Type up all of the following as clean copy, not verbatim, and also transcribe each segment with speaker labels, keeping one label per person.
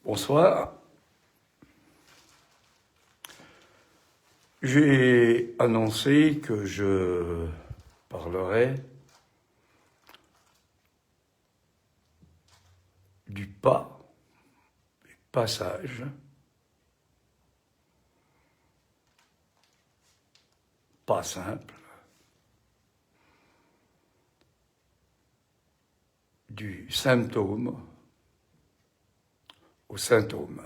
Speaker 1: Bonsoir. J'ai annoncé que je parlerai du passage, pas simple, du symptôme au symptôme.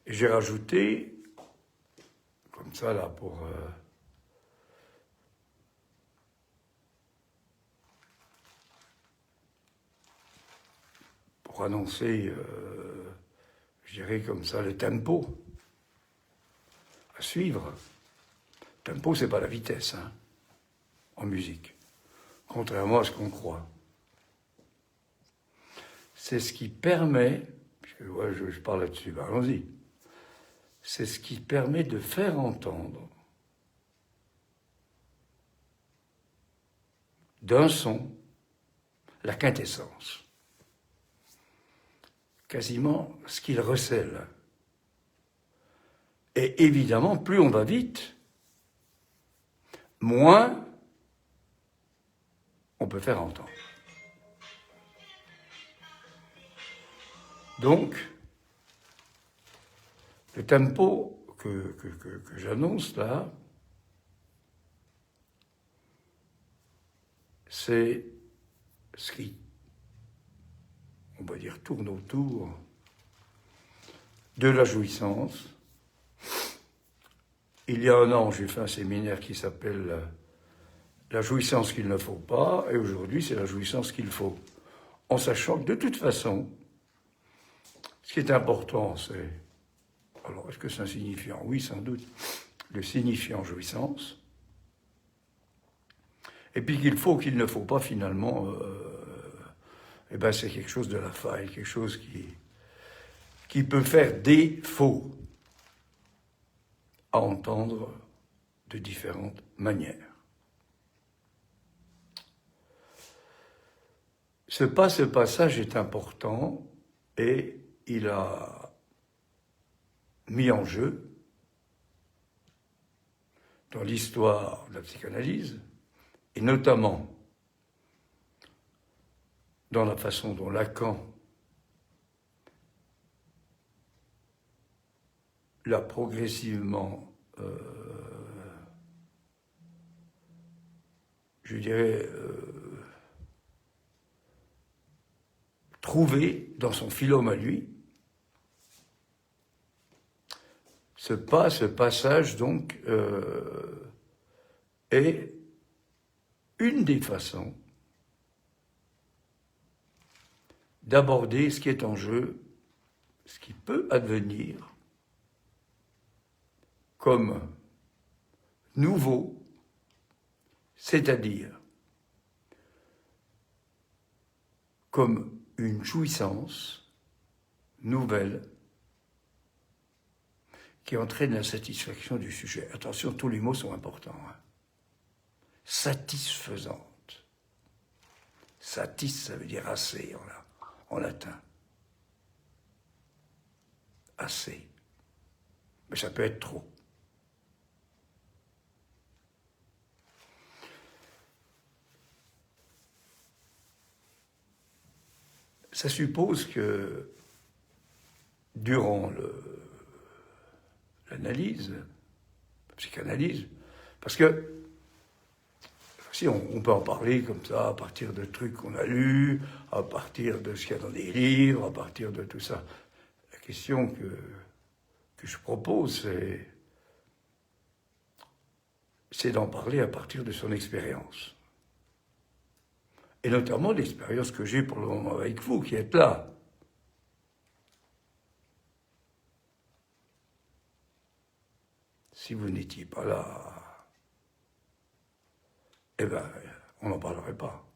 Speaker 1: Et j'ai rajouté, comme ça là, pour annoncer, je dirais comme ça, le tempo à suivre. Le tempo, c'est pas la vitesse, hein, en musique, contrairement à ce qu'on croit. C'est ce qui permet, puisque ouais, je parle là-dessus, ben allons-y, c'est ce qui permet de faire entendre d'un son la quintessence, quasiment ce qu'il recèle. Et évidemment, plus on va vite, moins on peut faire entendre. Donc, le tempo que j'annonce là, c'est ce qui, on va dire, tourne autour de la jouissance. Il y a un an, j'ai fait un séminaire qui s'appelle « La jouissance qu'il ne faut pas », et aujourd'hui, c'est la jouissance qu'il faut. En sachant que, de toute façon, ce qui est important, c'est... Alors, est-ce que c'est un signifiant? Oui, sans doute. Le signifiant jouissance. Et puis qu'il faut, qu'il ne faut pas, finalement, eh ben, c'est quelque chose de la faille, quelque chose qui peut faire défaut à entendre de différentes manières. Ce passage est important et il a mis en jeu dans l'histoire de la psychanalyse, et notamment dans la façon dont Lacan l'a progressivement, je dirais, trouvé dans son philome à lui. Ce passage, donc, est une des façons d'aborder ce qui est en jeu, ce qui peut advenir comme nouveau, c'est-à-dire comme une jouissance nouvelle qui entraîne la satisfaction du sujet. Attention, tous les mots sont importants. Hein. Satisfaisante. Satis, ça veut dire assez en latin. Assez. Mais ça peut être trop. Ça suppose que durant l'analyse, la psychanalyse, parce que si on peut en parler comme ça, à partir de trucs qu'on a lus, à partir de ce qu'il y a dans des livres, à partir de tout ça. La question que je propose, c'est d'en parler à partir de son expérience. Et notamment l'expérience que j'ai pour le moment avec vous, qui êtes là. Si vous n'étiez pas là, eh bien, on n'en parlerait pas.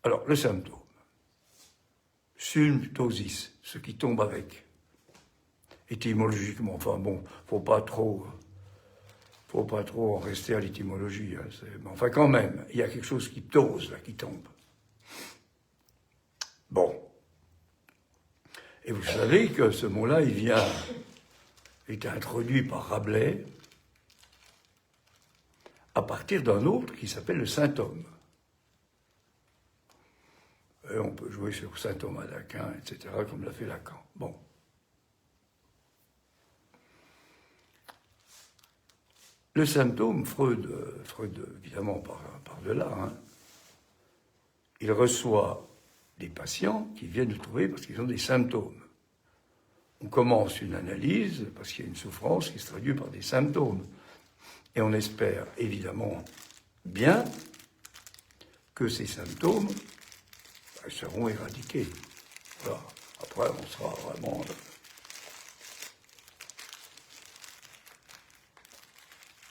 Speaker 1: Alors, le symptôme. Symptosis, ce qui tombe avec. étymologiquement. Enfin bon, faut pas trop en rester à l'étymologie. Hein. Enfin quand même, il y a quelque chose qui t'ose là, qui tombe. Bon. Et vous savez que ce mot-là, il est introduit par Rabelais à partir d'un autre qui s'appelle le Saint-Homme. Et on peut jouer sur Saint Thomas d'Aquin, etc., comme l'a fait Lacan. Bon. Le symptôme, Freud évidemment par de là, hein, il reçoit des patients qui viennent le trouver parce qu'ils ont des symptômes. On commence une analyse parce qu'il y a une souffrance qui se traduit par des symptômes. Et on espère évidemment bien que ces symptômes seront éradiqués. Voilà. Après, on sera vraiment...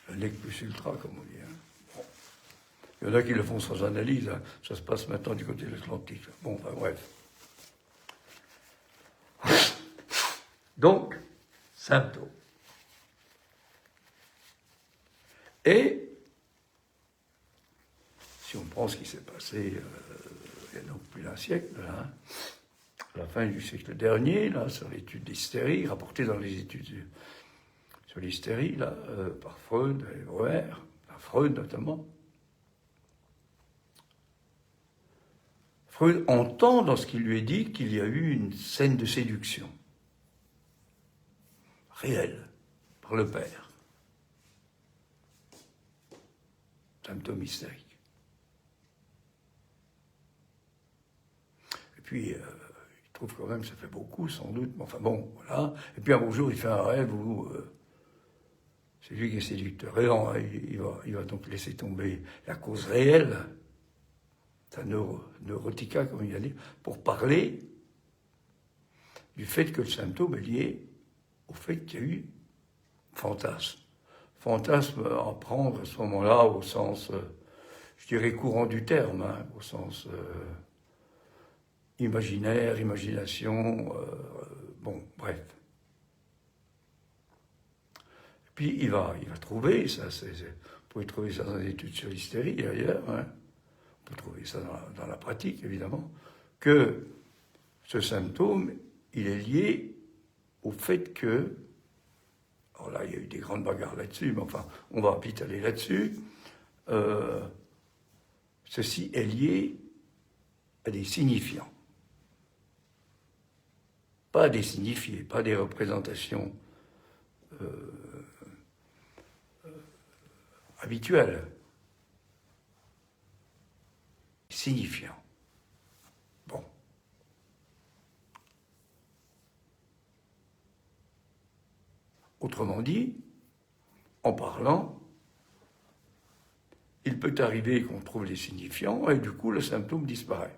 Speaker 1: le nec plus ultra, comme on dit. Hein. Bon. Il y en a qui le font sans analyse. Hein. Ça se passe maintenant du côté de l'Atlantique. Bon, enfin, bref. Donc, symptômes. Et, si on prend ce qui s'est passé il y a donc plus d'un siècle, là, à la fin du siècle dernier, là, sur l'étude d'hystérie, rapportée dans les études sur l'hystérie, là, par Freud et Breuer, par Freud notamment, Freud entend dans ce qu'il lui est dit qu'il y a eu une scène de séduction réelle par le père. Symptôme hystérique. Et puis, il trouve quand même que ça fait beaucoup, sans doute, mais enfin bon, voilà. Et puis un beau jour, il fait un rêve où c'est lui qui est séducteur. Et non, il va donc laisser tomber la cause réelle, sa neurotica, comme il a dit, pour parler du fait que le symptôme est lié au fait qu'il y a eu fantasme. Fantasme à prendre à ce moment-là au sens, je dirais, courant du terme, hein, au sens imaginaire, imagination, bon, bref. Et puis il va trouver, ça, vous pouvez trouver ça dans les études sur l'hystérie et ailleurs, hein, on peut trouver ça dans la pratique, évidemment, que ce symptôme, il est lié au fait que, alors là, il y a eu des grandes bagarres là-dessus, mais enfin, on va vite aller là-dessus. Ceci est lié à des signifiants. Pas des signifiés, pas des représentations habituelles. Signifiants. Bon. Autrement dit, en parlant, il peut arriver qu'on trouve les signifiants et du coup le symptôme disparaît.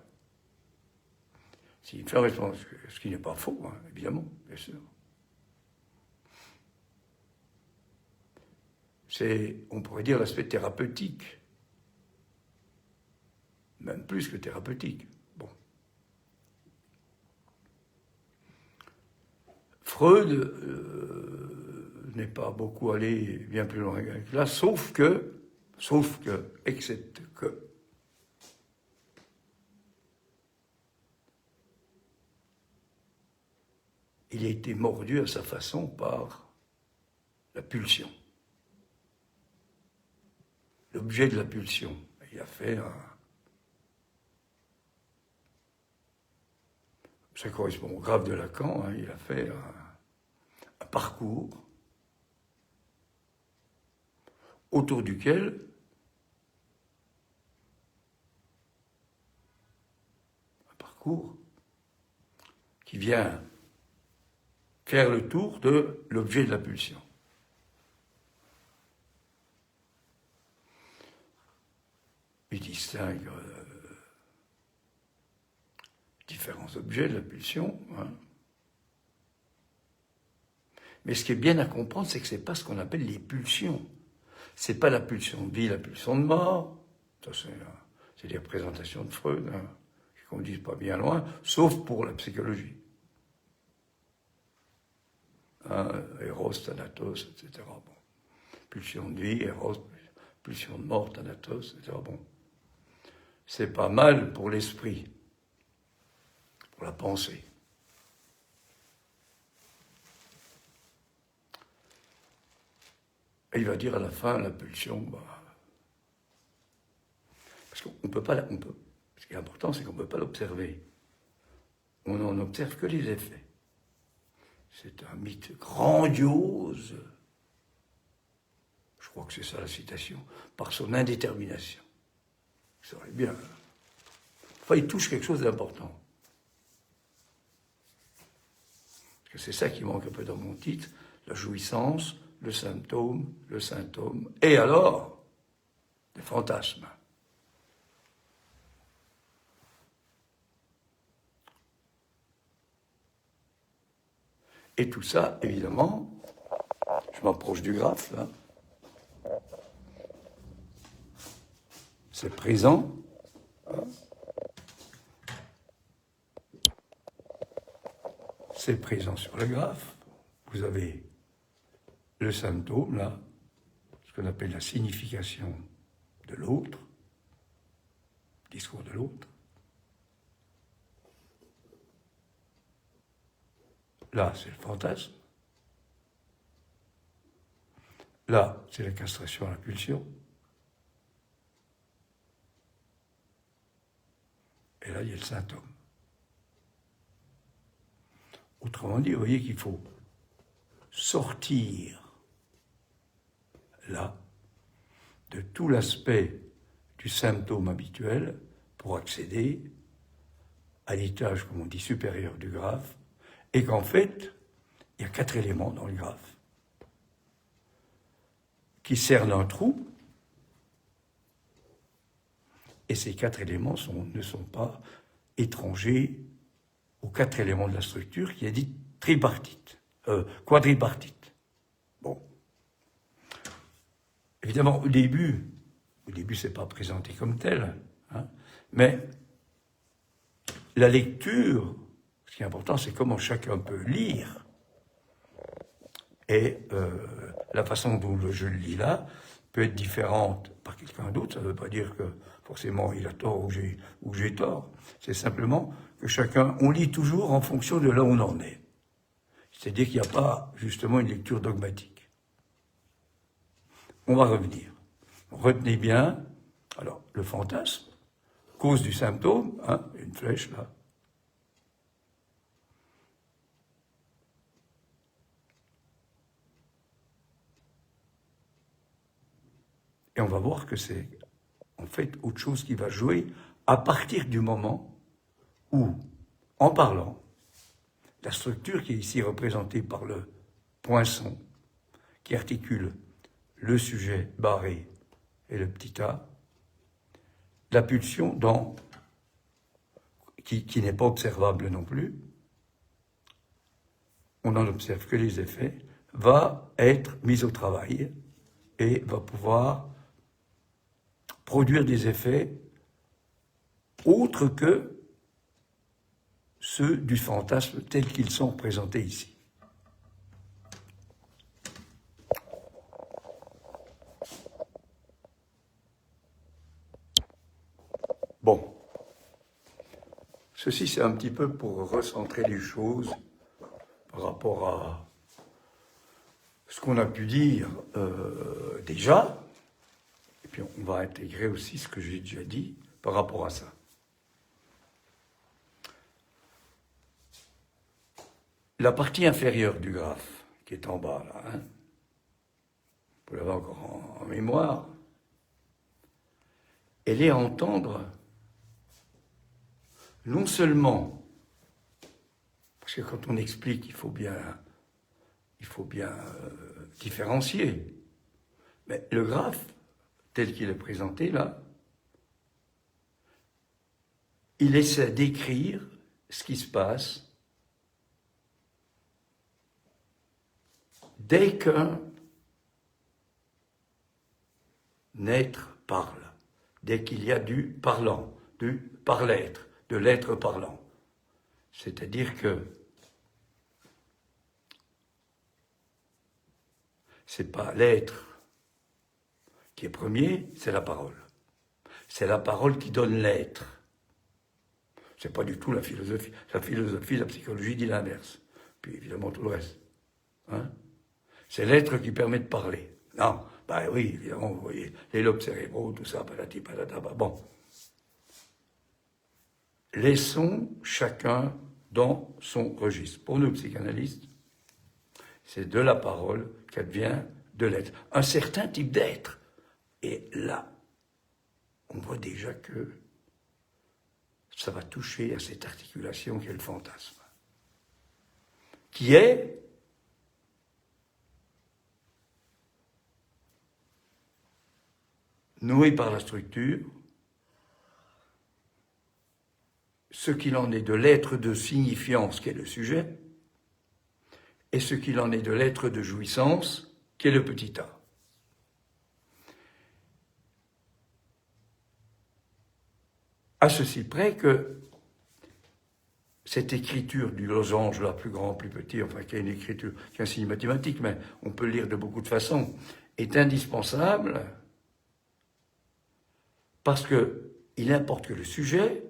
Speaker 1: S'il fait réponse, ce qui n'est pas faux, hein, évidemment, bien sûr. C'est, on pourrait dire, l'aspect thérapeutique. Même plus que thérapeutique. Bon. Freud n'est pas beaucoup allé bien plus loin que là, sauf que, excepte que, il a été mordu à sa façon par la pulsion. L'objet de la pulsion. Il a fait ça correspond au graphe de Lacan, hein, il a fait un parcours autour duquel qui vient faire le tour de l'objet de la pulsion. Il distingue différents objets de la pulsion. Hein. Mais ce qui est bien à comprendre, c'est que ce n'est pas ce qu'on appelle les pulsions. Ce n'est pas la pulsion de vie, la pulsion de mort. Ça, c'est des représentations de Freud, hein, qui conduisent pas bien loin, sauf pour la psychologie. hein, Eros, Thanatos, etc. Bon. Pulsion de vie, Eros, pulsion de mort, Thanatos, etc. Bon. C'est pas mal pour l'esprit, pour la pensée. Et il va dire à la fin, la pulsion, bah, parce qu'on peut pas, ce qui est important, c'est qu'on ne peut pas l'observer. On n'en observe que les effets. C'est un mythe grandiose, je crois que c'est ça la citation, par son indétermination. Ça aurait bien. Enfin, il touche quelque chose d'important. Parce que c'est ça qui manque un peu dans mon titre, la jouissance, le symptôme, et alors, les fantasmes. Et tout ça, évidemment, je m'approche du graphe, là. C'est présent. C'est présent sur le graphe. Vous avez le symptôme, là, ce qu'on appelle la signification de l'autre, discours de l'autre. Là, c'est le fantasme. Là, c'est la castration à la pulsion. Et là, il y a le symptôme. Autrement dit, vous voyez qu'il faut sortir, là, de tout l'aspect du symptôme habituel pour accéder à l'étage, comme on dit, supérieur du graphe, et qu'en fait, il y a 4 éléments dans le graphe qui cernent un trou, et ces 4 éléments ne sont pas étrangers aux 4 éléments de la structure qui est dite tripartite, quadripartite. Bon. Évidemment, au début, c'est pas présenté comme tel, hein, mais la lecture, ce qui est important, c'est comment chacun peut lire. Et la façon dont je le lis là peut être différente par quelqu'un d'autre. Ça ne veut pas dire que forcément il a tort ou j'ai tort. C'est simplement que chacun, on lit toujours en fonction de là où on en est. C'est-à-dire qu'il n'y a pas justement une lecture dogmatique. On va revenir. Retenez bien, alors le fantasme, cause du symptôme, hein, une flèche là. Et on va voir que c'est en fait autre chose qui va jouer à partir du moment où, en parlant, la structure qui est ici représentée par le poinçon, qui articule le sujet barré et le petit a, la pulsion qui n'est pas observable non plus, on n'en observe que les effets, va être mise au travail et va pouvoir produire des effets autres que ceux du fantasme tels qu'ils sont présentés ici. Bon, ceci c'est un petit peu pour recentrer les choses par rapport à ce qu'on a pu dire déjà, et puis on va intégrer aussi ce que j'ai déjà dit par rapport à ça. La partie inférieure du graphe, qui est en bas là, hein, vous l'avez encore en mémoire, elle est à entendre non seulement, parce que quand on explique, il faut bien différencier, mais le graphe, tel qu'il est présenté là, il essaie d'écrire ce qui se passe dès qu'un être parle, dès qu'il y a du parlant, du par-l'être, de l'être parlant. C'est-à-dire que c'est pas l'être qui est premier, c'est la parole. C'est la parole qui donne l'être. C'est pas du tout la philosophie. La philosophie, la psychologie dit l'inverse. Puis évidemment tout le reste. Hein? C'est l'être qui permet de parler. Non, ben oui, évidemment, vous voyez, les lobes cérébraux, tout ça, patati patata, bon. Laissons chacun dans son registre. Pour nous, psychanalystes, c'est de la parole qu'advient de l'être. Un certain type d'être. Et là, on voit déjà que ça va toucher à cette articulation qui est le fantasme. Qui est nourri par la structure, ce qu'il en est de l'être de signifiance, qui est le sujet, et ce qu'il en est de l'être de jouissance, qui est le petit a. À ceci près que cette écriture du losange, là, plus grand, plus petit, enfin, qui est une écriture, qui est un signe mathématique, mais on peut le lire de beaucoup de façons, est indispensable parce qu'il importe que le sujet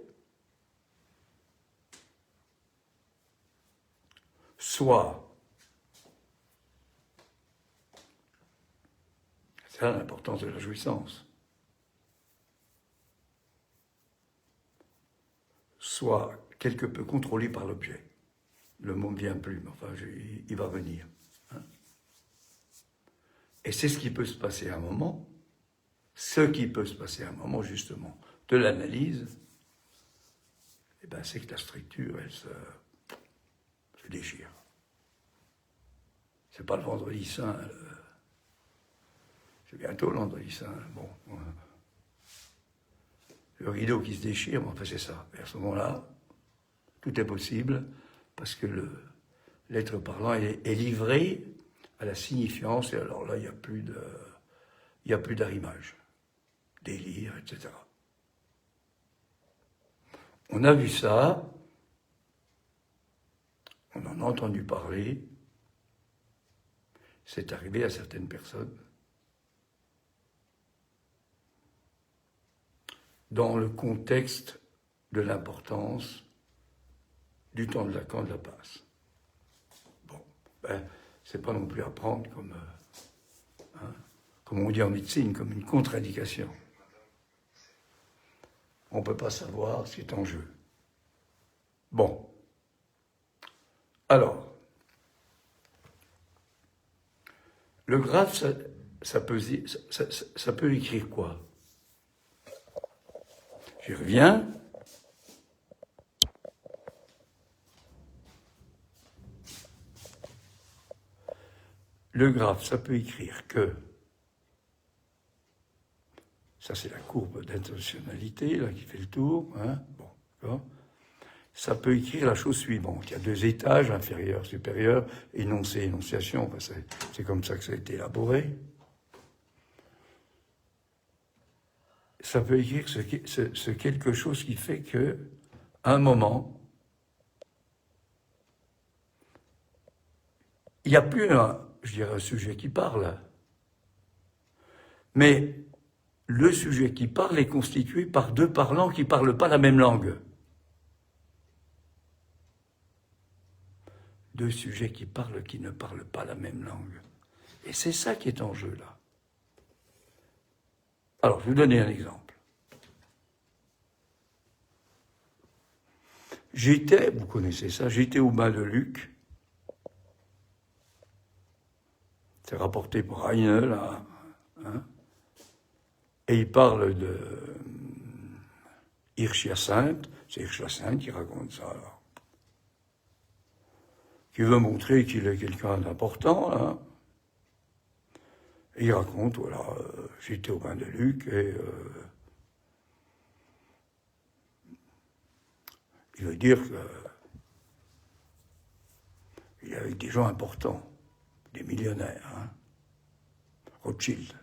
Speaker 1: soit, c'est là l'importance de la jouissance, soit quelque peu contrôlé par l'objet. Le mot ne vient plus, mais enfin, il va venir. Hein. Et c'est ce qui peut se passer à un moment, justement, de l'analyse, eh ben, c'est que la structure, elle se déchire. C'est pas le vendredi saint, c'est bientôt le vendredi saint. Bon, le rideau qui se déchire, mais enfin c'est ça. Et à ce moment-là, tout est possible parce que l'être parlant est livré à la signifiance, et alors là, il n'y a plus d'arrimage, délire, etc. On a vu ça, on en a entendu parler, c'est arrivé à certaines personnes. Dans le contexte de l'importance du temps de Lacan de la passe. Bon, ben, c'est pas non plus à prendre comme on dit en médecine, comme une contre-indication. On ne peut pas savoir ce qui est en jeu. Bon. Alors, le graphe, ça peut écrire quoi? J'y reviens. Le graphe, ça peut écrire que, ça c'est la courbe d'intentionnalité, là, qui fait le tour, hein, bon, d'accord. Ça peut écrire la chose suivante. Il y a deux étages, inférieur, supérieur, énoncé, énonciation, enfin, c'est comme ça que ça a été élaboré. Ça peut écrire ce quelque chose qui fait que, à un moment, il n'y a plus un sujet qui parle, mais le sujet qui parle est constitué par deux parlants qui ne parlent pas la même langue. Deux sujets qui parlent, qui ne parlent pas la même langue. Et c'est ça qui est en jeu, là. Alors, je vais vous donner un exemple. Vous connaissez ça, j'étais au bain de Luc. C'est rapporté par Heine, là. Hein, et il parle de Hirsch-Hyacinthe. C'est Hirsch-Hyacinthe qui raconte ça, là. Qui veut montrer qu'il est quelqu'un d'important, là. Et il raconte, voilà, j'étais au bain de Luc et il veut dire qu'il est avec des gens importants, des millionnaires, hein, Rothschild.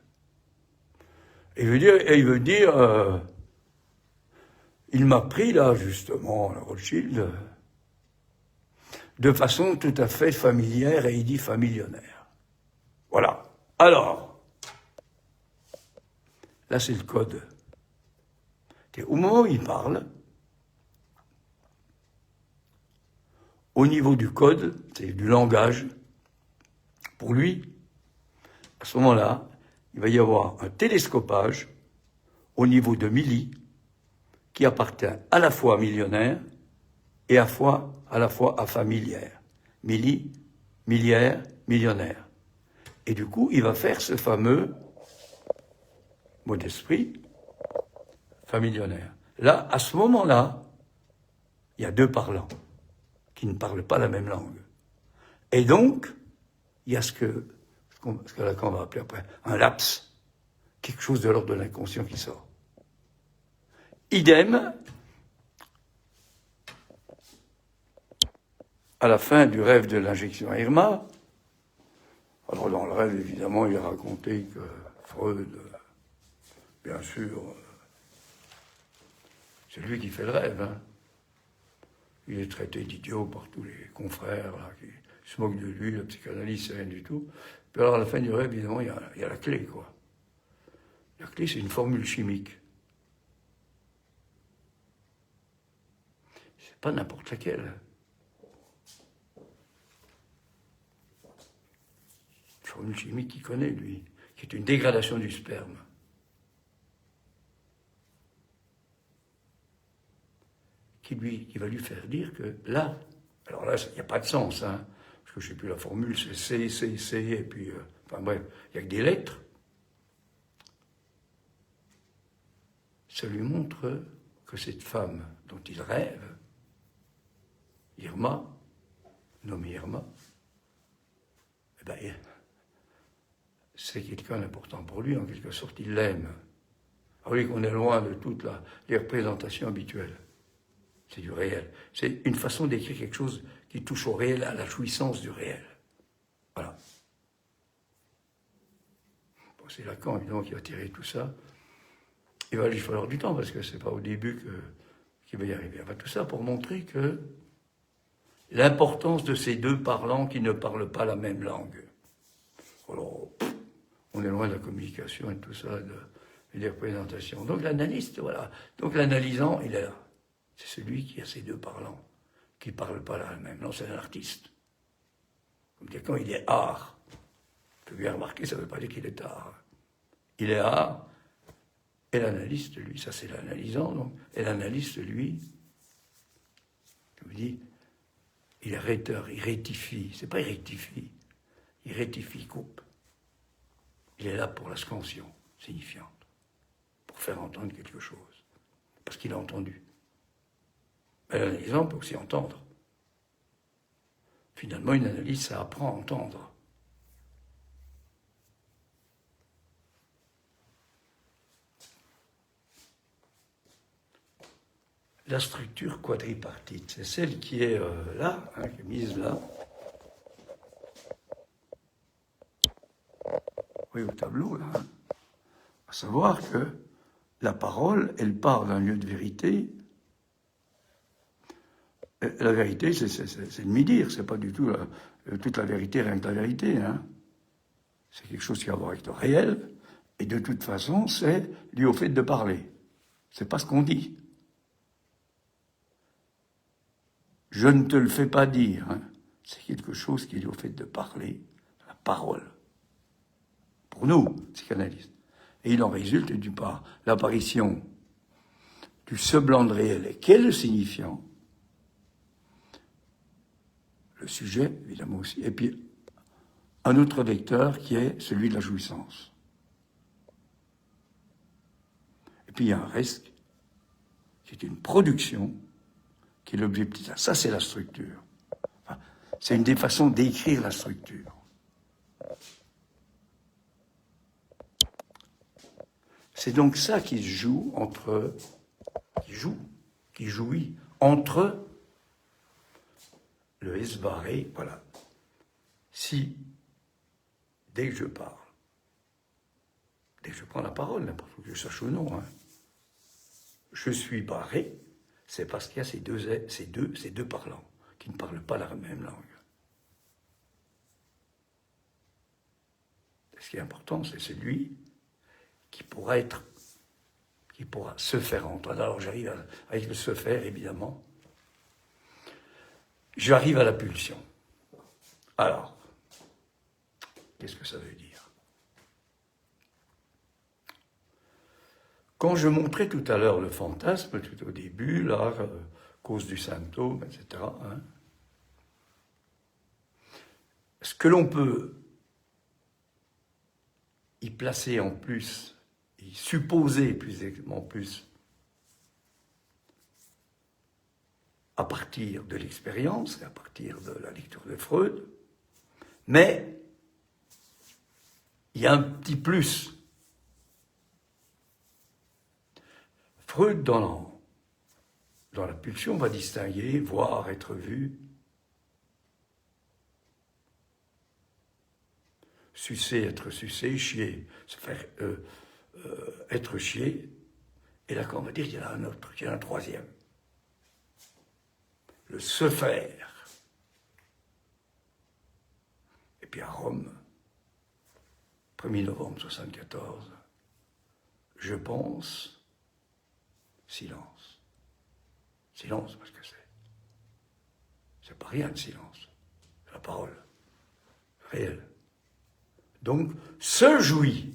Speaker 1: Et il veut dire, il m'a pris là, justement, Rothschild, de façon tout à fait familière, et il dit familionnaire. Voilà. Alors, là c'est le code. Au moment où il parle, au niveau du code, c'est du langage, pour lui, à ce moment-là, il va y avoir un télescopage au niveau de milli qui appartient à la fois à millionnaire et à la fois à familière. Milli, milliaire, millionnaire. Et du coup, il va faire ce fameux mot d'esprit, familionnaire. Là, à ce moment-là, il y a deux parlants qui ne parlent pas la même langue. Et donc, il y a ce que Lacan va appeler après un laps, quelque chose de l'ordre de l'inconscient qui sort. Idem, à la fin du rêve de l'injection à Irma. Alors dans le rêve, évidemment, il a raconté que Freud, bien sûr, c'est lui qui fait le rêve. Hein. Il est traité d'idiot par tous les confrères là, qui se moquent de lui, la psychanalyse, c'est rien du tout. Puis alors à la fin du rêve, évidemment, il y a la clé, quoi. La clé, c'est une formule chimique. C'est pas n'importe laquelle. Une formule chimique qu'il connaît, lui, qui est une dégradation du sperme. Qui va lui faire dire que là, alors là, il n'y a pas de sens, hein, parce que je ne sais plus la formule, c'est C, et puis, enfin bref, il n'y a que des lettres. Ça lui montre que cette femme dont il rêve, Irma, nommée Irma, eh ben, c'est quelqu'un d'important pour lui, en quelque sorte, il l'aime. Ah oui, qu'on est loin de toutes les représentations habituelles. C'est du réel. C'est une façon d'écrire quelque chose qui touche au réel, à la jouissance du réel. Voilà. Bon, c'est Lacan, évidemment, qui va tirer tout ça. Il va lui falloir du temps, parce que c'est pas au début qu'il va y arriver. Enfin, tout ça pour montrer que l'importance de ces deux parlants qui ne parlent pas la même langue. Alors, on est loin de la communication et de tout ça, et des représentations. Donc l'analyste, voilà. Donc l'analysant, il est là. C'est celui qui a ces deux parlants, qui ne parlent pas la même. Non, c'est un artiste. Comme dire, quand il est art, tu bien remarquer, ça ne veut pas dire qu'il est art. Il est art, et l'analyste, lui, ça c'est l'analysant, donc, et l'analyste, lui, je vous dis, il est rhéteur, il rectifie. C'est pas il rectifie, il rectifie, coupe. Il est là pour la scansion signifiante, pour faire entendre quelque chose, parce qu'il a entendu. Mais l'analysant peut aussi entendre. Finalement, une analyse, ça apprend à entendre. La structure quadripartite, c'est celle qui est là, hein, qui est mise là. Oui, au tableau, là. Hein. À savoir que la parole, elle part d'un lieu de vérité. La vérité, c'est le mi-dire, c'est pas du tout toute la vérité, rien que la vérité. Hein. C'est quelque chose qui a à voir avec le réel, et de toute façon, c'est lié au fait de parler. C'est pas ce qu'on dit. Je ne te le fais pas dire. Hein. C'est quelque chose qui est lié au fait de parler, la parole. Pour nous, psychanalystes. Et il en résulte, d'une part, l'apparition du semblant de réel, qu'est le signifiant, le sujet, évidemment aussi, et puis un autre vecteur qui est celui de la jouissance. Et puis il y a un reste, qui est une production, qui est l'objet petit a. Ça, c'est la structure. Enfin, c'est une des façons d'écrire la structure. C'est donc ça qui joue entre, qui jouit entre le S barré, voilà. Si, dès que je parle, dès que je prends la parole, n'importe où que je sache ou non, hein, je suis barré, c'est parce qu'il y a ces deux parlants qui ne parlent pas la même langue. ce qui est important, c'est celui qui pourra se faire entendre. Alors j'arrive avec le se faire, évidemment. J'arrive à la pulsion. Alors, qu'est-ce que ça veut dire? Quand je montrais tout à l'heure le fantasme, tout au début, là, cause du symptôme, etc., hein, ce que l'on peut y placer en plus, y supposer plus exactement plus, à partir de l'expérience et à partir de la lecture de Freud, mais il y a un petit plus. Freud, dans la pulsion, va distinguer voir, être vu, sucer, être sucé, chier, se faire être chié. Et là, on va dire qu'il y en a un autre, qu'il y en a un troisième. Le se faire. Et puis à Rome, 1er novembre 1974, je pense, silence. Silence, parce que c'est pas rien de silence. C'est la parole, réelle. Donc, se jouit.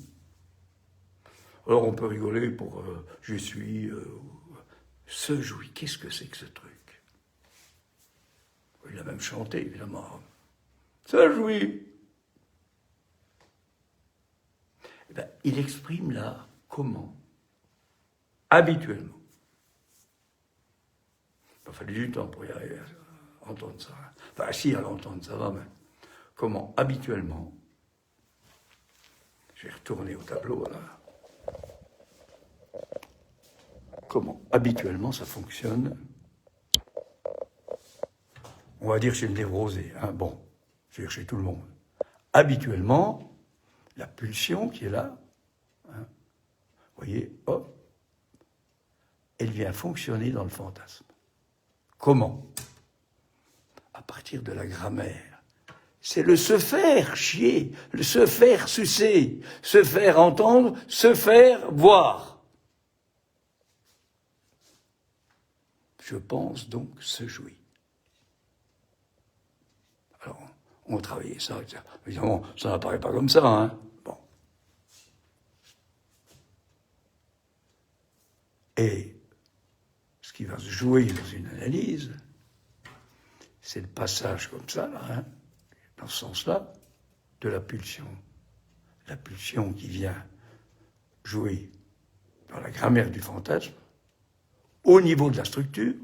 Speaker 1: Alors on peut rigoler pour je suis, se jouit. Qu'est-ce que c'est que ce truc? Il a même chanté, évidemment. Se jouit. Eh bien, il exprime là comment, habituellement. Il m'a fallu du temps pour y arriver à entendre ça. Enfin, si, à l'entendre, ça va, mais comment, habituellement, je vais retourner au tableau, là. Comment, habituellement, ça fonctionne. On va dire chez le névrosé, hein, bon, c'est-à-dire chez tout le monde. Habituellement, la pulsion qui est là, hein, vous voyez, hop, elle vient fonctionner dans le fantasme. Comment? À partir de la grammaire. C'est le se faire chier, le se faire sucer, se faire entendre, se faire voir. Je pense donc se jouit. Alors, on travaillait ça, etc. Évidemment, ça n'apparaît pas comme ça, hein. Bon. Et ce qui va se jouer dans une analyse, c'est le passage comme ça, là, hein, dans ce sens-là, de la pulsion. La pulsion qui vient jouer dans la grammaire du fantasme, au niveau de la structure,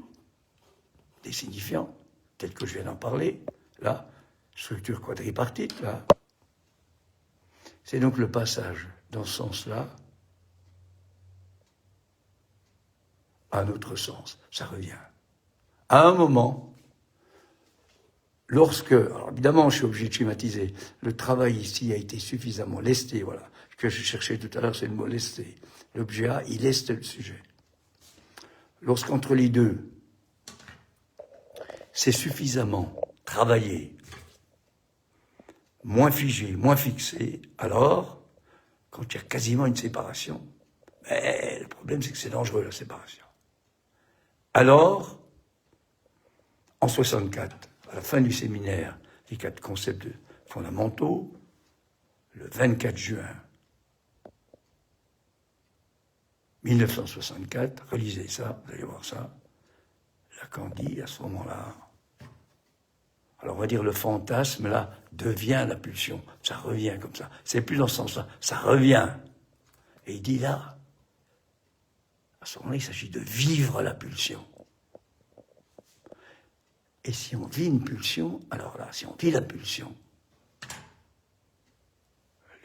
Speaker 1: des signifiants, tels que je viens d'en parler, là, structure quadripartite, là. C'est donc le passage, dans ce sens-là, à un autre sens. Ça revient. À un moment, lorsque, alors évidemment, je suis obligé de schématiser, le travail ici a été suffisamment lesté, voilà. Ce que je cherchais tout à l'heure, c'est le mot lesté. L'objet A, il leste le sujet. Lorsqu'entre les deux, c'est suffisamment travaillé, moins figé, moins fixé, alors, quand il y a quasiment une séparation, mais le problème, c'est que c'est dangereux, la séparation. Alors, en 64, à la fin du séminaire, les 4 concepts fondamentaux, le 24 juin 1964, relisez ça, vous allez voir ça, Lacan dit à ce moment-là, alors on va dire le fantasme, là, devient la pulsion. Ça revient comme ça. C'est plus dans ce sens-là, ça revient. Et il dit là, à ce moment-là, il s'agit de vivre la pulsion. Et si on vit une pulsion, alors là, si on vit la pulsion,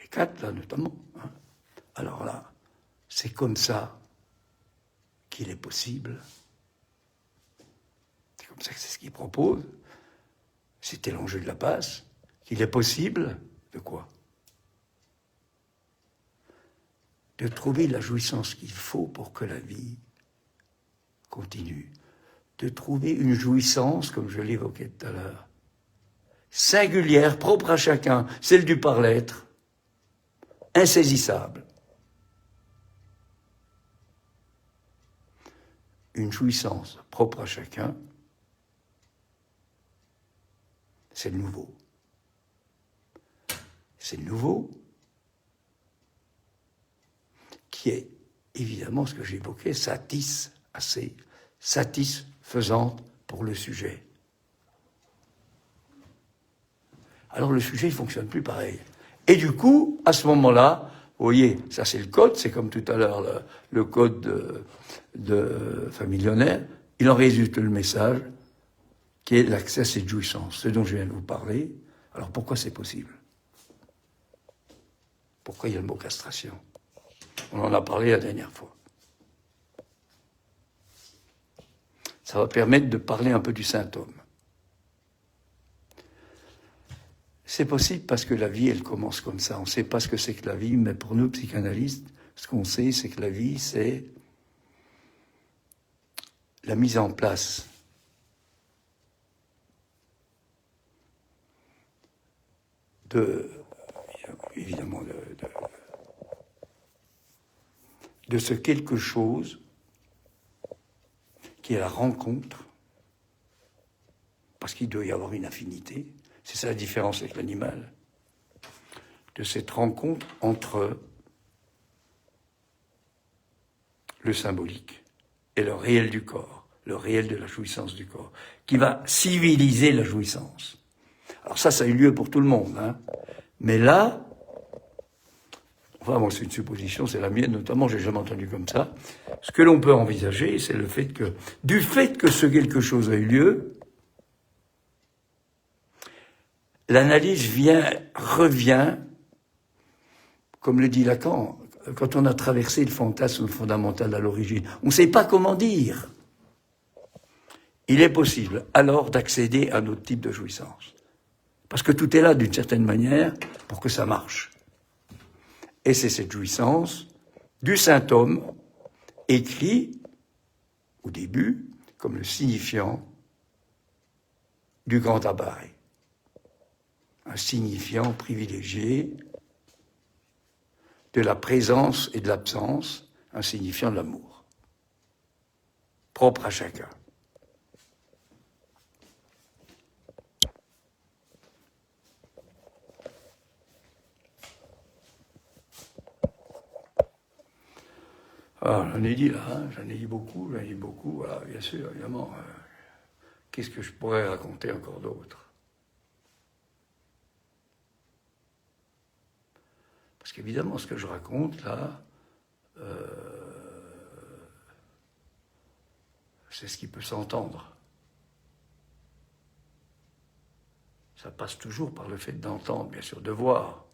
Speaker 1: les 4 là notamment, hein, alors là, c'est comme ça qu'il est possible. C'est comme ça que c'est ce qu'il propose. C'était l'enjeu de la passe, qu'il est possible de quoi? De trouver la jouissance qu'il faut pour que la vie continue. De trouver une jouissance, comme je l'évoquais tout à l'heure, singulière, propre à chacun, celle du par-l'être, insaisissable. Une jouissance propre à chacun, c'est le nouveau. C'est le nouveau qui est évidemment ce que j'évoquais, assez satisfaisante pour le sujet. Alors le sujet ne fonctionne plus pareil. Et du coup, à ce moment-là, vous voyez, ça c'est le code, c'est comme tout à l'heure le code de Millionnaire, il en résulte le message qui est l'accès à cette jouissance, ce dont je viens de vous parler. Alors pourquoi c'est possible? Pourquoi il y a le mot castration? On en a parlé la dernière fois. Ça va permettre de parler un peu du symptôme. C'est possible parce que la vie, elle commence comme ça. On ne sait pas ce que c'est que la vie, mais pour nous, psychanalystes, ce qu'on sait, c'est que la vie, c'est la mise en place évidemment, de ce quelque chose qui est la rencontre, parce qu'il doit y avoir une affinité, c'est ça la différence avec l'animal, de cette rencontre entre le symbolique et le réel du corps, le réel de la jouissance du corps, qui va civiliser la jouissance. Alors ça a eu lieu pour tout le monde, hein. Mais là, enfin, moi c'est une supposition, c'est la mienne notamment, j'ai jamais entendu comme ça. Ce que l'on peut envisager, c'est le fait que, du fait que ce quelque chose a eu lieu, l'analyse revient, comme le dit Lacan, quand on a traversé le fantasme fondamental à l'origine. On ne sait pas comment dire. Il est possible alors d'accéder à un autre type de jouissance. Parce que tout est là, d'une certaine manière, pour que ça marche. Et c'est cette jouissance du symptôme écrit, au début, comme le signifiant du grand appareil. Un signifiant privilégié de la présence et de l'absence, un signifiant de l'amour, propre à chacun. Alors, j'en ai dit là, hein, j'en ai dit beaucoup, voilà, bien sûr, évidemment. Qu'est-ce que je pourrais raconter encore d'autre? Parce qu'évidemment, ce que je raconte là, c'est ce qui peut s'entendre. Ça passe toujours par le fait d'entendre, bien sûr, de voir.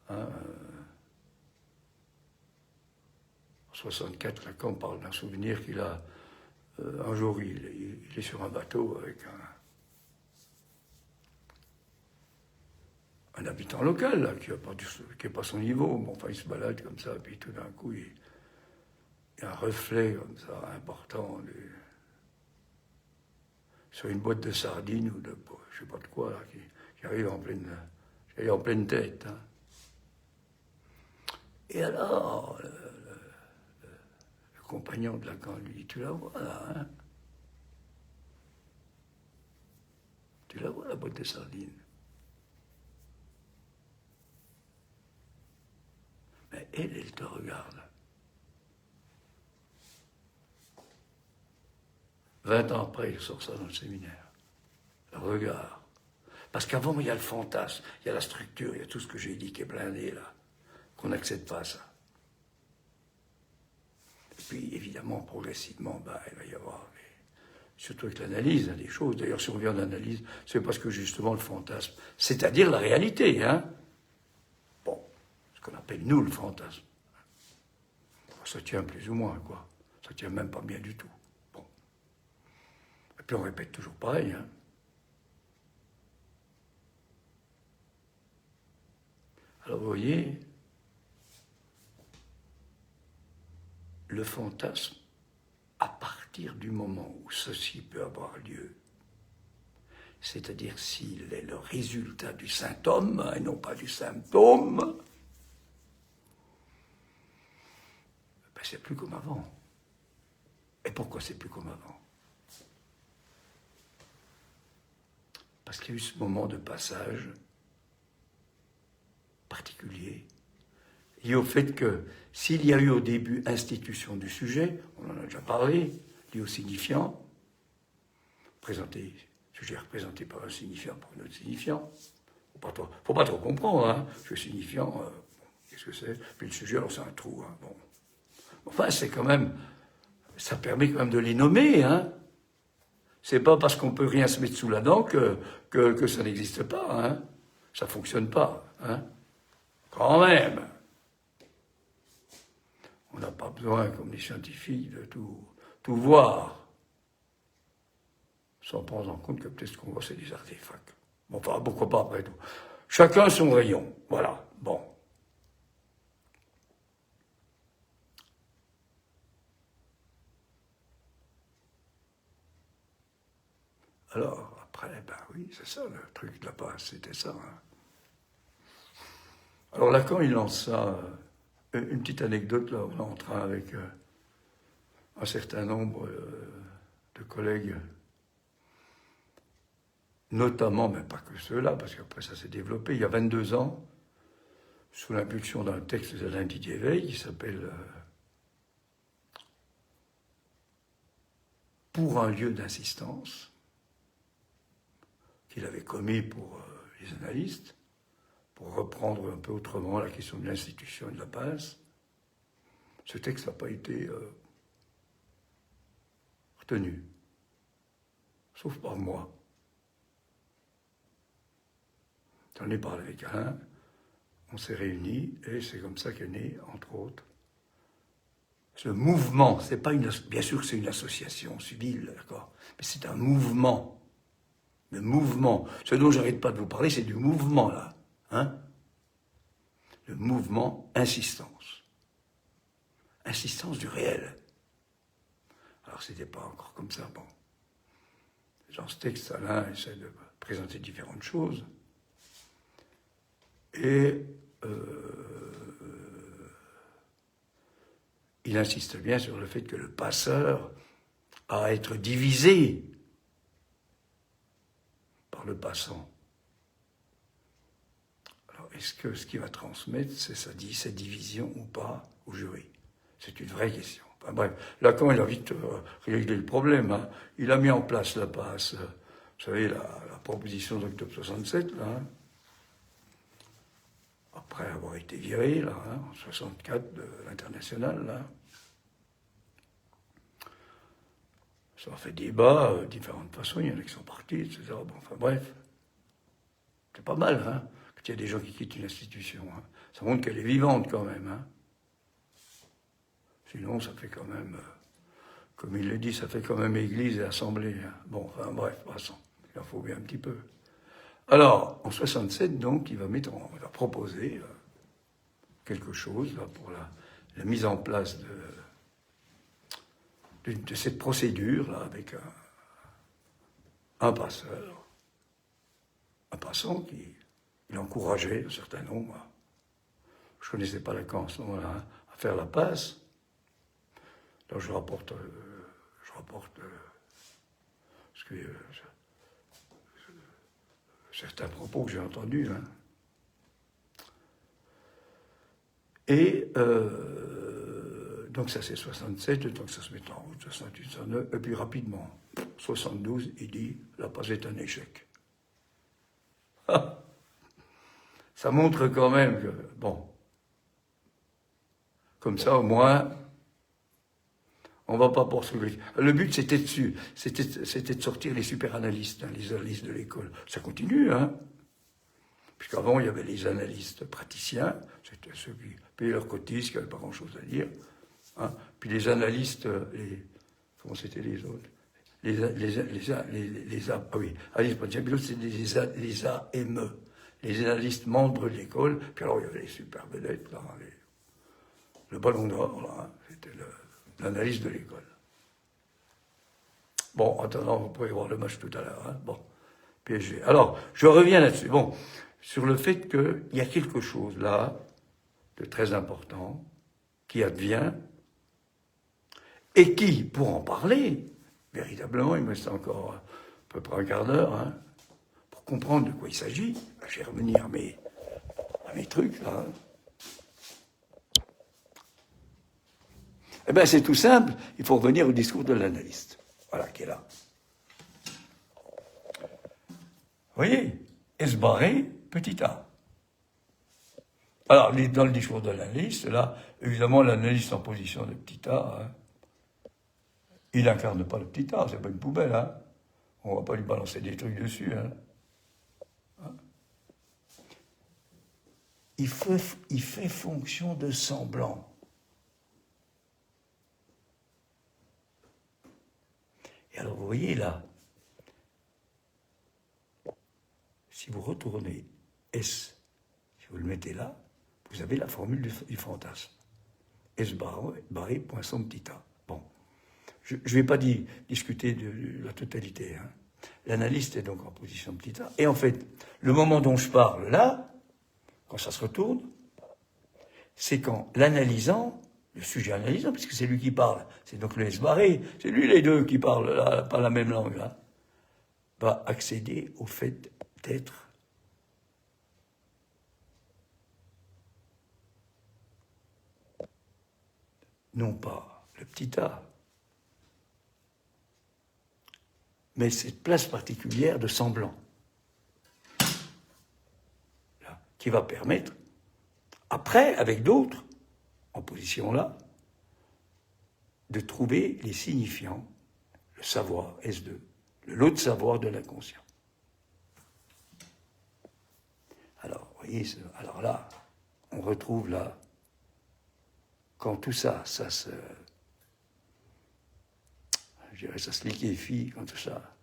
Speaker 1: Hein, en 64, Lacan parle d'un souvenir qu'il a. Un jour, il est sur un bateau avec un habitant local, là, qui n'est pas son niveau. Bon, enfin, il se balade comme ça, puis tout d'un coup, il y a un reflet comme ça, important, sur une boîte de sardines ou de, je sais pas de quoi, là, qui arrive en pleine tête. Hein. Et alors, le compagnon de Lacan lui dit, tu la vois là, hein? Tu la vois, la boîte de sardines? Mais elle te regarde. 20 ans après, il sort ça dans le séminaire. Le regard. Parce qu'avant, il y a le fantasme, il y a la structure, il y a tout ce que j'ai dit qui est blindé là, qu'on n'accepte pas ça. Et puis, évidemment, progressivement, il va y avoir, surtout avec l'analyse, des choses. D'ailleurs, si on vient d'analyse, c'est parce que justement le fantasme, c'est-à-dire la réalité, hein. Bon, ce qu'on appelle nous le fantasme. Ça tient plus ou moins, quoi. Ça tient même pas bien du tout. Bon. Et puis on répète toujours pareil, hein. Alors vous voyez, le fantasme, à partir du moment où ceci peut avoir lieu, c'est-à-dire s'il est le résultat du symptôme et non pas du symptôme, c'est plus comme avant. Et pourquoi c'est plus comme avant? Parce qu'il y a eu ce moment de passage particulier, lié au fait que s'il y a eu au début institution du sujet, on en a déjà parlé, lié au signifiant, sujet représenté par un signifiant, par un autre signifiant, faut pas trop comprendre, hein. Le signifiant, qu'est-ce que c'est? Puis le sujet, alors c'est un trou, hein. Bon. Enfin, c'est quand même, ça permet quand même de les nommer, hein. C'est pas parce qu'on peut rien se mettre sous la dent que ça n'existe pas, hein. Ça fonctionne pas, hein. Quand même. On n'a pas besoin, comme les scientifiques, de tout voir, sans prendre en compte que peut-être ce qu'on voit, c'est des artefacts. Bon, enfin, pourquoi pas après tout. Chacun son rayon, voilà, bon. Alors, après, ben oui, c'est ça, le truc de la passe, c'était ça. Hein. Alors Lacan, il lance ça, une petite anecdote, là, on est en train avec un certain nombre de collègues, notamment, mais pas que ceux-là, parce qu'après ça s'est développé, il y a 22 ans, sous l'impulsion d'un texte d'Alain Didier Veil, qui s'appelle « Pour un lieu d'insistance », qu'il avait commis pour les analystes, pour reprendre un peu autrement la question de l'institution et de la passe. Ce texte n'a pas été retenu, sauf par moi. J'en ai parlé avec Alain, on s'est réunis, et c'est comme ça qu'est né, entre autres, ce mouvement. C'est pas bien sûr que c'est une association civile, d'accord, mais c'est un mouvement. Le mouvement. Ce dont j'arrête pas de vous parler, c'est du mouvement, là. Hein? Le mouvement insistance. Insistance du réel. Alors, c'était pas encore comme ça, bon. Dans ce texte, Alain essaie de présenter différentes choses. Et il insiste bien sur le fait que le passeur a à être divisé par le passant. Alors, est-ce que ce qu'il va transmettre, c'est cette division ou pas au jury? C'est une vraie question. Enfin, bref, Lacan, il a vite réglé le problème. Hein. Il a mis en place la passe, vous savez, la proposition d'octobre 67, là, hein, après avoir été viré, là, hein, en 64, de l'international, là. Ça a fait débat, différentes façons, il y en a qui sont partis, etc. Bon, enfin bref, c'est pas mal, hein, qu'il y a des gens qui quittent une institution. Hein. Ça montre qu'elle est vivante quand même. Hein. Sinon, ça fait quand même, comme il le dit, ça fait quand même église et assemblée. Hein. Bon, enfin bref, passons, il en faut bien un petit peu. Alors, en 67, donc, il va proposer quelque chose là, pour la mise en place de cette procédure, là, avec un passeur, un passant qui encourageait un certain nombre, je ne connaissais pas Lacan à ce moment-là, hein, à faire la passe. Alors je rapporte certains propos que j'ai entendus. Hein. Et donc ça c'est 67, donc ça se met en route, 68, 69, et puis rapidement, 72, il dit « la passe est un échec ». Ça montre quand même que, bon, comme ça au moins, on ne va pas poursuivre. Le but c'était de sortir les super-analystes, hein, les analystes de l'école. Ça continue, hein. Puisqu'avant, il y avait les analystes praticiens, c'était ceux qui payaient leurs cotises, qui n'avaient pas grand-chose à dire. Hein. Puis les analystes, comment c'était les autres? C'est les AME, les analystes membres de l'école. Puis alors, il y avait les super vedettes, là, le ballon d'or, là, hein, c'était l'analyse de l'école. Bon, en attendant, vous pourrez voir le match tout à l'heure. Hein. Bon, PSG. Alors, je reviens là-dessus. Bon, sur le fait qu'il y a quelque chose là de très important qui advient et qui, pour en parler, véritablement, il me reste encore à peu près un quart d'heure, hein, pour comprendre de quoi il s'agit. Je vais revenir à mes trucs, là. Eh bien, c'est tout simple, il faut revenir au discours de l'analyste. Voilà, qui est là. Vous voyez, Esbarré, petit a. Alors, dans le discours de l'analyste, là, évidemment, l'analyste en position de petit a, hein, il n'incarne pas le petit a, c'est pas une poubelle, hein. On ne va pas lui balancer des trucs dessus, hein. Il fait fonction de semblant. Et alors, vous voyez là, si vous retournez S, si vous le mettez là, vous avez la formule du fantasme. S barré, point somme petit a. Bon. Je ne vais pas discuter de la totalité, hein. L'analyste est donc en position petit a. Et en fait, le moment dont je parle là, quand ça se retourne, c'est quand l'analysant, le sujet analysant, puisque c'est lui qui parle, c'est donc le S-barré, c'est lui les deux qui parlent, là, pas la même langue, là, va accéder au fait d'être non pas le petit a, mais cette place particulière de semblant, là, qui va permettre, après, avec d'autres, en position là, de trouver les signifiants, le savoir, S2, l'autre savoir de l'inconscient. Alors, vous voyez, alors là, on retrouve là, quand tout ça, ça se liquéfie, quand tout ça,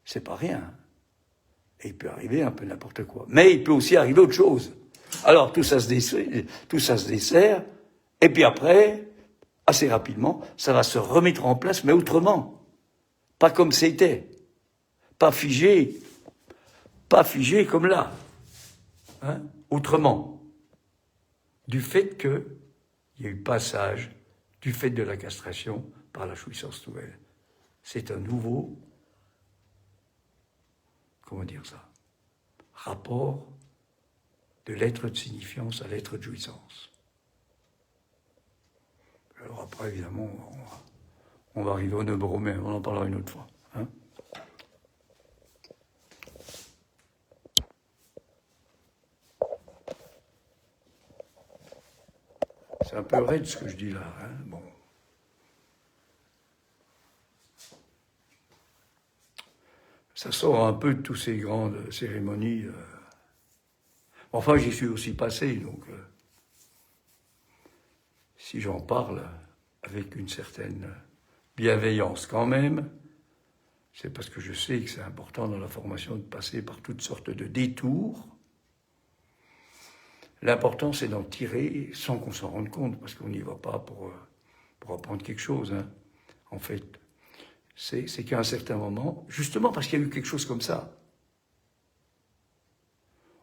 Speaker 1: c'est pas rien. Et il peut arriver un peu n'importe quoi. Mais il peut aussi arriver autre chose. Alors, tout ça se dessert, et puis après, assez rapidement, ça va se remettre en place, mais autrement. Pas comme c'était. Pas figé comme là. Hein, autrement. Du fait qu'il y a eu passage, du fait de la castration, par la jouissance nouvelle. C'est un nouveau, comment dire ça, rapport de l'être de signifiance à l'être de jouissance. Alors après, évidemment, on va arriver au Neubromais, on en parlera une autre fois. Hein. C'est un peu raide ce que je dis là. Hein. Bon. Ça sort un peu de toutes ces grandes cérémonies. Enfin, j'y suis aussi passé, donc si j'en parle avec une certaine bienveillance quand même, c'est parce que je sais que c'est important dans la formation de passer par toutes sortes de détours. L'important, c'est d'en tirer sans qu'on s'en rende compte, parce qu'on n'y va pas pour apprendre quelque chose. Hein. En fait, c'est qu'à un certain moment, justement parce qu'il y a eu quelque chose comme ça,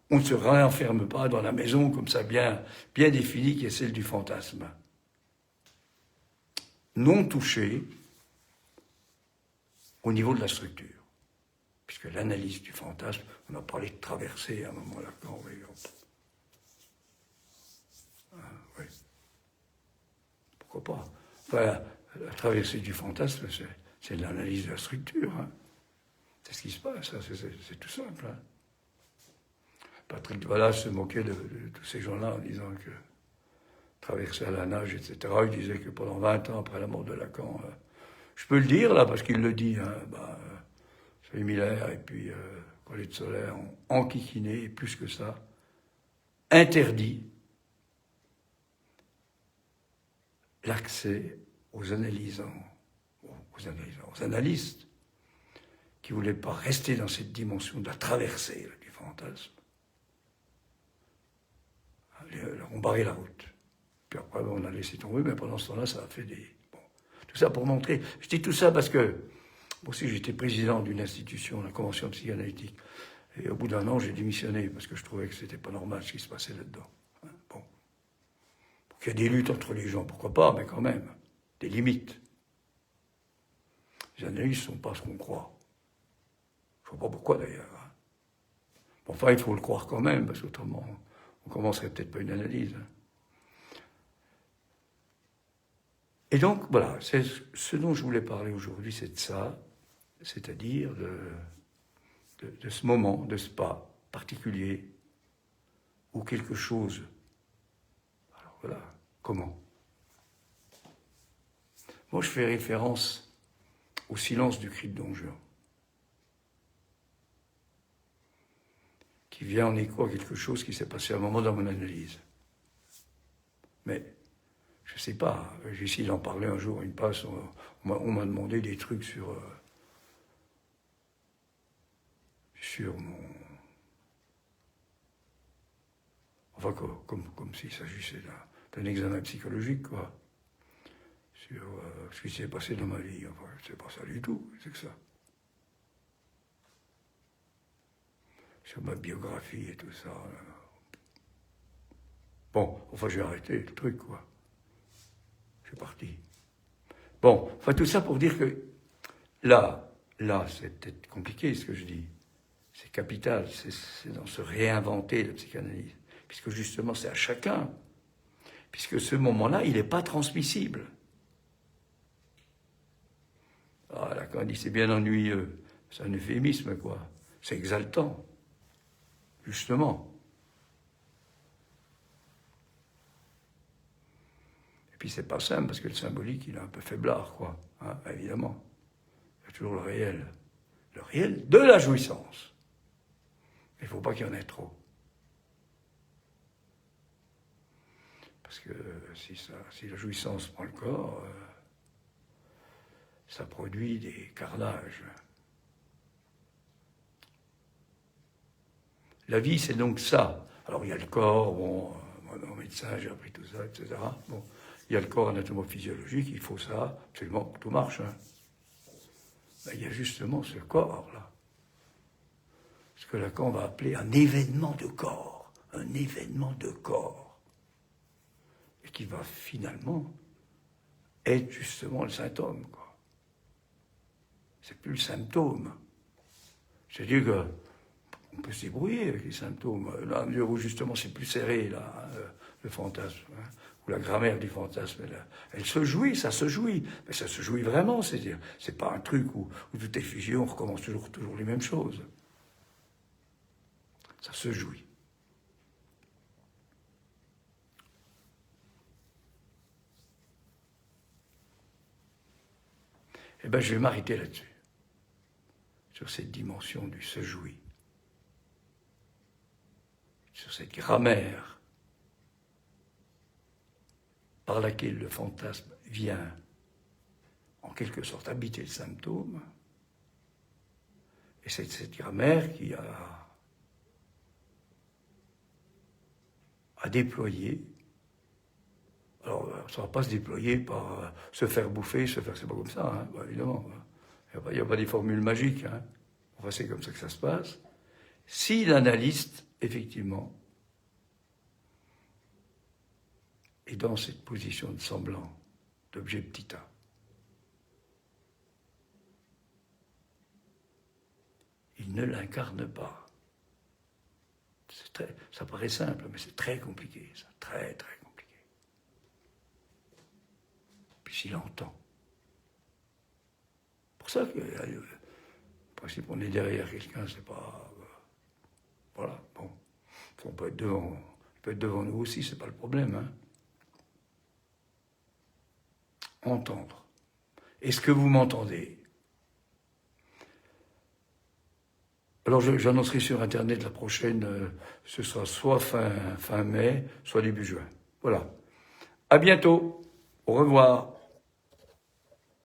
Speaker 1: on ne se réenferme pas dans la maison comme ça bien définie qui est celle du fantasme. Non touché au niveau de la structure. Puisque l'analyse du fantasme, on a parlé de traversée à un moment là, quand oui, oui. Pourquoi pas? Enfin, la traversée du fantasme, c'est de l'analyse de la structure. Hein. C'est ce qui se passe, c'est tout simple. Hein. Patrick Vallas se moquait de tous ces gens-là en disant que traverser à la nage, etc. Il disait que pendant 20 ans après la mort de Lacan, je peux le dire là parce qu'il le dit, hein, Miller et puis Colette Solaire ont enquiquiné, et plus que ça, interdit l'accès aux analystes qui ne voulaient pas rester dans cette dimension de la traversée là, du fantasme. Leur ont barré la route. Puis après, on a laissé tomber, mais pendant ce temps-là, ça a fait des... Bon. Tout ça pour montrer... Je dis tout ça parce que, moi aussi, j'étais président d'une institution, la Convention psychanalytique, et au bout d'un an, j'ai démissionné, parce que je trouvais que c'était pas normal ce qui se passait là-dedans. Hein, bon. Il y a des luttes entre les gens, pourquoi pas, mais quand même, des limites. Les analyses ne sont pas ce qu'on croit. Je ne sais pas pourquoi d'ailleurs. Hein. Enfin, il faut le croire quand même, parce qu'autrement, on ne commencerait peut-être pas une analyse. Hein. Et donc, voilà, c'est ce dont je voulais parler aujourd'hui, c'est de ça, c'est-à-dire de ce moment, de ce pas particulier, où quelque chose... Alors voilà, comment? Moi, je fais référence au silence du cri de Don Juan, qui vient en écho à quelque chose qui s'est passé à un moment dans mon analyse. Mais, je ne sais pas, j'ai essayé d'en parler un jour, une passe, on m'a demandé des trucs sur mon... Enfin, comme s'il s'agissait d'un examen psychologique, quoi. Sur ce qui s'est passé dans ma vie. Enfin, c'est pas ça du tout, c'est que ça. Sur ma biographie et tout ça. Bon, enfin, j'ai arrêté le truc, quoi. Je suis parti. Bon, enfin, tout ça pour dire que là, c'est peut-être compliqué ce que je dis. C'est capital, c'est dans se réinventer la psychanalyse. Puisque justement, c'est à chacun. Puisque ce moment-là, il n'est pas transmissible. Ah, là, quand on dit c'est bien ennuyeux, c'est un euphémisme, quoi. C'est exaltant. Justement. Et puis c'est pas simple, parce que le symbolique, il est un peu faiblard, quoi. Hein, évidemment. Il y a toujours le réel. Le réel de la jouissance. Il ne faut pas qu'il y en ait trop. Parce que si la jouissance prend le corps, ça produit des carnages. La vie, c'est donc ça. Alors, il y a le corps, bon, moi, mon médecin, j'ai appris tout ça, etc. Bon, il y a le corps anatomo-physiologique, il faut ça, absolument, pour que tout marche. Hein. Ben, il y a justement ce corps-là. Ce que Lacan va appeler un événement de corps. Un événement de corps. Et qui va finalement être justement le symptôme, quoi. C'est plus le symptôme. C'est-à-dire que on peut se débrouiller avec les symptômes. Là, à mesure où justement c'est plus serré, là, le fantasme, hein, ou la grammaire du fantasme, elle se jouit, ça se jouit. Mais ça se jouit vraiment, c'est-à-dire, c'est pas un truc où tout est figé, on recommence toujours les mêmes choses. Ça se jouit. Eh bien, je vais m'arrêter là-dessus, sur cette dimension du se jouit. Sur cette grammaire par laquelle le fantasme vient en quelque sorte habiter le symptôme, et c'est cette grammaire qui a déployer. Alors, ça ne va pas se déployer par se faire bouffer, c'est pas comme ça, hein, bah, évidemment. Il n'y a pas des formules magiques, hein. Enfin, c'est comme ça que ça se passe. Si l'analyste, effectivement, est dans cette position de semblant, d'objet petit a, il ne l'incarne pas. Ça paraît simple, mais c'est très compliqué, ça, très, très compliqué. Puis s'il entend. Pour ça que, le principe, on est derrière quelqu'un, c'est pas... voilà, bon. On peut être devant nous aussi, c'est pas le problème, hein. Entendre. Est-ce que vous m'entendez? Alors j'annoncerai sur Internet la prochaine, ce sera soit fin mai, soit début juin. Voilà. À bientôt. Au revoir.